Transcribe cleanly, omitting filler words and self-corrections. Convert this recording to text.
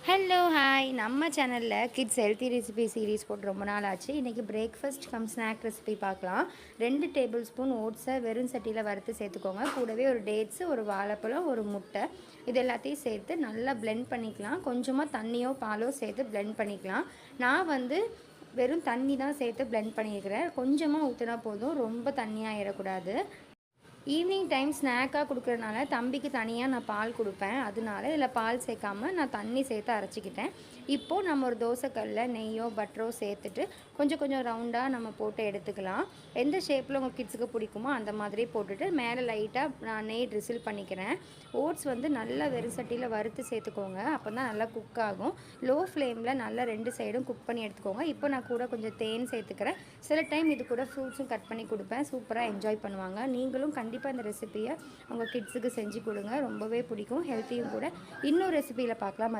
Hello hi நம்ம சேனலில் kids healthy recipe series போட்டு ரொம்ப நாள் ஆச்சு. இன்றைக்கி பிரேக்ஃபாஸ்ட் கம் ஸ்நாக் ரெசிபி பார்க்கலாம். 2 டேபிள் ஸ்பூன் ஓட்ஸை வெறும் சட்டியில் வறுத்து சேர்த்துக்கோங்க. கூடவே ஒரு டேட்ஸு, ஒரு வாழைப்பழம், ஒரு முட்டை, இது எல்லாத்தையும் சேர்த்து நல்லா பிளெண்ட் பண்ணிக்கலாம். கொஞ்சமாக தண்ணியோ பாலோ சேர்த்து பிளெண்ட் பண்ணிக்கலாம். நான் வெறும் தண்ணி தான் சேர்த்து பிளெண்ட் பண்ணியிருக்கிறேன். கொஞ்சமாக ஊற்றினா போதும், ரொம்ப தண்ணியாக ஆயிடக்கூடாது. ஈவினிங் டைம் ஸ்நாக்காக கொடுக்குறதுனால தம்பிக்கு தனியாக நான் பால் கொடுப்பேன். அதனால இதில் பால் சேர்க்காமல் நான் தண்ணி சேர்த்து அரைச்சிக்கிட்டேன். இப்போது நம்ம ஒரு தோசைக்கல்லில் நெய்யோ பட்டரோ சேர்த்துட்டு கொஞ்சம் கொஞ்சம் ரவுண்டாக நம்ம போட்டு எடுத்துக்கலாம். எந்த ஷேப்பில் உங்கள் கிட்ஸுக்கு பிடிக்குமோ அந்த மாதிரி போட்டுட்டு மேலே லைட்டாக நான் நெய் ட்ரிசில் பண்ணிக்கிறேன். ஓட்ஸ் நல்லா வெறும் சட்டியில் வறுத்து சேர்த்துக்கோங்க. அப்போ தான் நல்லா குக் ஆகும். லோ ஃப்ளேமில் நல்லா 2 சைடும் குக் பண்ணி எடுத்துக்கோங்க. இப்போ நான் கூட கொஞ்சம் தேன் சேர்த்துக்கிறேன். சில டைம் இது கூட ஃப்ரூட்ஸும் கட் பண்ணி கொடுப்பேன். சூப்பராக என்ஜாய் பண்ணுவாங்க. நீங்களும் கண்டிப்பாக இந்த ரெசிபியை உங்கள் கிட்ஸுக்கு செஞ்சு கொடுங்க. ரொம்பவே பிடிக்கும், ஹெல்த்தியும் கூட. இன்னொரு ரெசிபியில் பார்க்கலாம்.